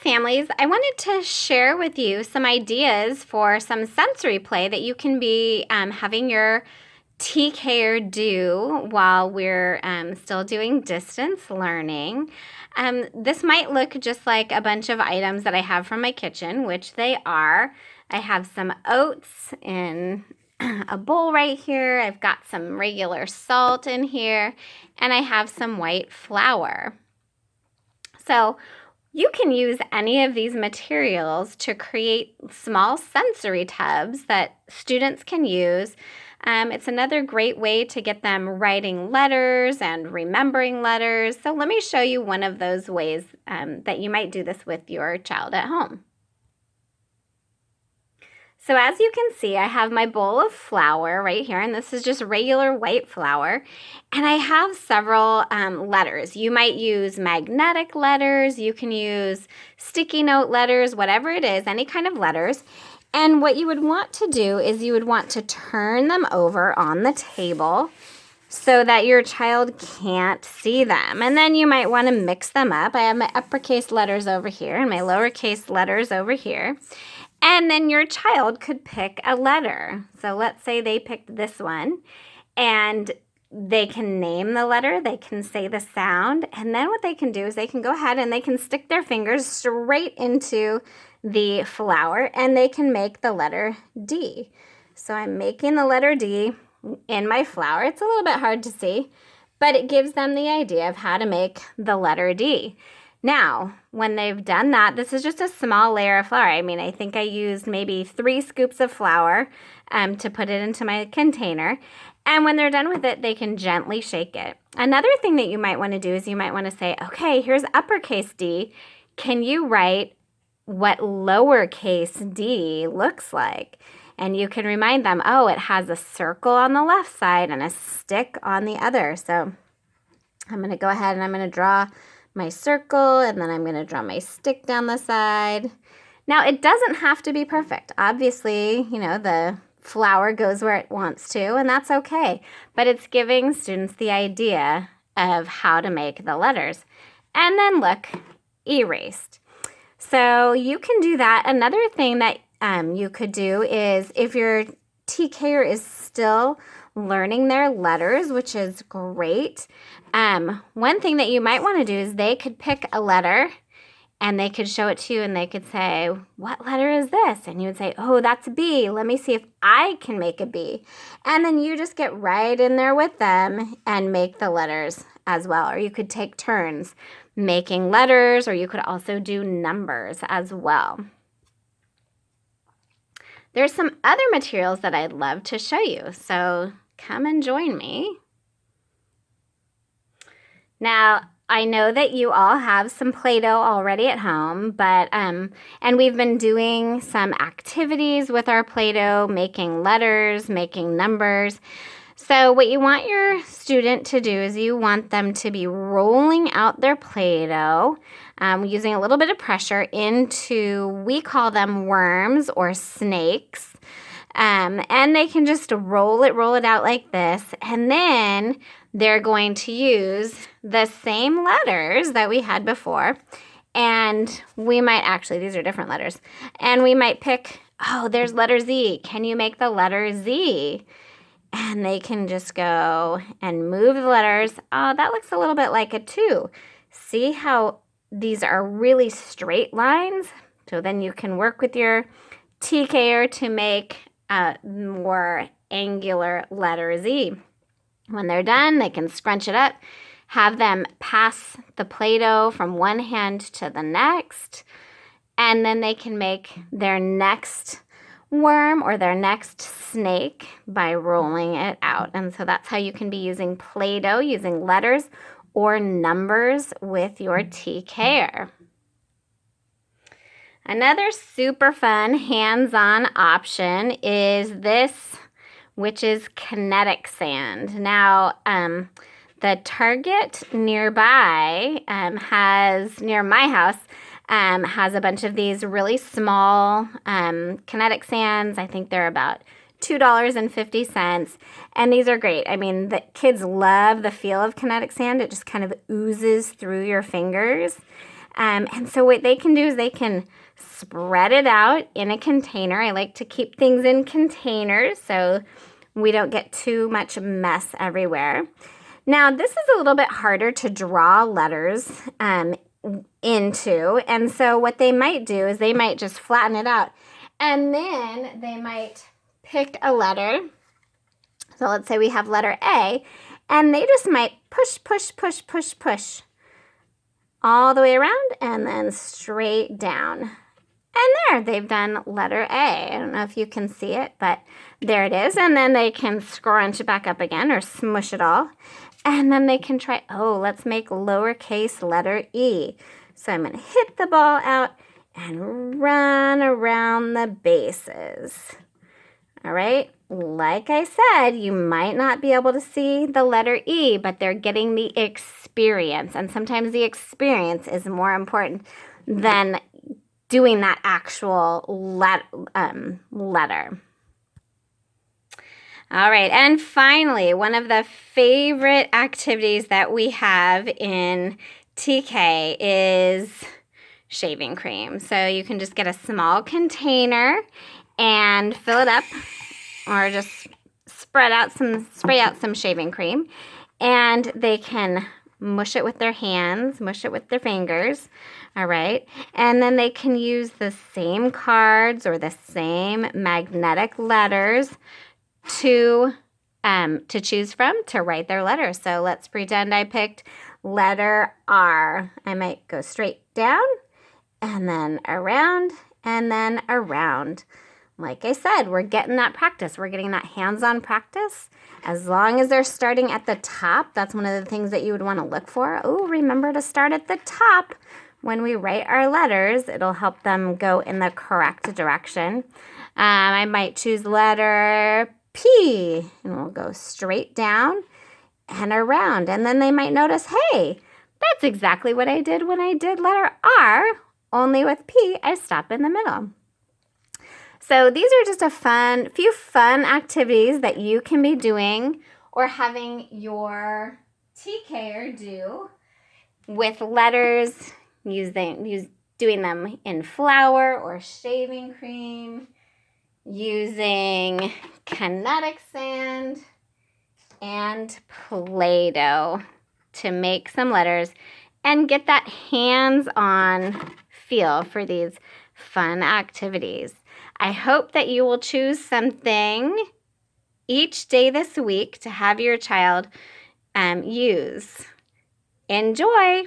families. I wanted to share with you some ideas for some sensory play that you can be having your TKer do while we're still doing distance learning. This might look just like a bunch of items that I have from my kitchen, which they are. I have some oats in a bowl right here. I've got some regular salt in here, and I have some white flour. So you can use any of these materials to create small sensory tubs that students can use. It's another great way to get them writing letters and remembering letters. So let me show you one of those ways that you might do this with your child at home. So as you can see, I have my bowl of flour right here, and this is just regular white flour. And I have several letters. You might use magnetic letters, you can use sticky note letters, whatever it is, any kind of letters. And what you would want to do is you would want to turn them over on the table so that your child can't see them. And then you might want to mix them up. I have my uppercase letters over here and my lowercase letters over here. And then your child could pick a letter. So let's say they picked this one, and they can name the letter, they can say the sound, and then what they can do is they can go ahead and they can stick their fingers straight into the flour, and they can make the letter D. So I'm making the letter D in my flour. It's a little bit hard to see, but it gives them the idea of how to make the letter D. Now, when they've done that, this is just a small layer of flour. I mean, I think I used maybe 3 scoops of flour to put it into my container. And when they're done with it, they can gently shake it. Another thing that you might want to do is you might want to say, okay, here's uppercase D. Can you write what lowercase d looks like? And you can remind them, oh, it has a circle on the left side and a stick on the other. So I'm going to go ahead and I'm going to draw my circle, and then I'm going to draw my stick down the side. Now, it doesn't have to be perfect. Obviously, you know, the flour goes where it wants to, and that's okay. But it's giving students the idea of how to make the letters. And then look, erased. So you can do that. Another thing that you could do is if your TKer is still learning their letters, which is great. One thing that you might want to do is they could pick a letter and they could show it to you and they could say, what letter is this? And you would say, oh, that's a B. Let me see if I can make a B. And then you just get right in there with them and make the letters as well. Or you could take turns making letters, or you could also do numbers as well. There's some other materials that I'd love to show you, so come and join me. Now, I know that you all have some PlayDoh already at home, but and we've been doing some activities with our PlayDoh, making letters, making numbers. So what you want your student to do is you want them to be rolling out their PlayDoh, using a little bit of pressure into, we call them worms or snakes. And they can just roll it out like this. And then they're going to use the same letters that we had before. And we might actually, these are different letters. And we might pick, oh, there's letter Z. Can you make the letter Z? And they can just go and move the letters. Oh, that looks a little bit like a 2. See how these are really straight lines? So then you can work with your TKer to make a more angular letter Z. When they're done, they can scrunch it up, have them pass the PlayDoh from one hand to the next, and then they can make their next worm or their next snake by rolling it out. And so that's how you can be using PlayDoh, using letters or numbers with your TKer. Another super fun hands-on option is this, which is Kinetic Sand. Now, the Target nearby near my house, has a bunch of these really small Kinetic Sands. I think they're about $2.50, and these are great. I mean, the kids love the feel of Kinetic Sand. It just kind of oozes through your fingers. And so what they can do is they can spread it out in a container. I like to keep things in containers so we don't get too much mess everywhere. Now, this is a little bit harder to draw letters into. And so what they might do is they might just flatten it out. And then they might pick a letter. So let's say we have letter A. And they just might push, push, push, push, push all the way around and then straight down. And there, they've done letter A. I don't know if you can see it, but there it is. And then they can scrunch it back up again or smush it all. And then they can try, oh, let's make lowercase letter E. So I'm going to hit the ball out and run around the bases. All right, like I said, you might not be able to see the letter E, but they're getting the experience. And sometimes the experience is more important than doing that actual letter. All right, and finally, one of the favorite activities that we have in TK is shaving cream. So you can just get a small container and fill it up, or just spray out some shaving cream, and they can mush it with their hands, mush it with their fingers, all right? And then they can use the same cards or the same magnetic letters to choose from to write their letters. So let's pretend I picked letter R. I might go straight down and then around and then around. Like I said, we're getting that practice. We're getting that hands-on practice. As long as they're starting at the top, that's one of the things that you would want to look for. Oh, remember to start at the top. When we write our letters, it'll help them go in the correct direction. I might choose letter P, and we'll go straight down and around. And then they might notice, hey, that's exactly what I did when I did letter R, only with P, I stop in the middle. So these are just a few fun activities that you can be doing or having your TKer do with letters, doing them in flour or shaving cream, using Kinetic Sand and PlayDoh to make some letters and get that hands-on feel for these fun activities. I hope that you will choose something each day this week to have your child use. Enjoy!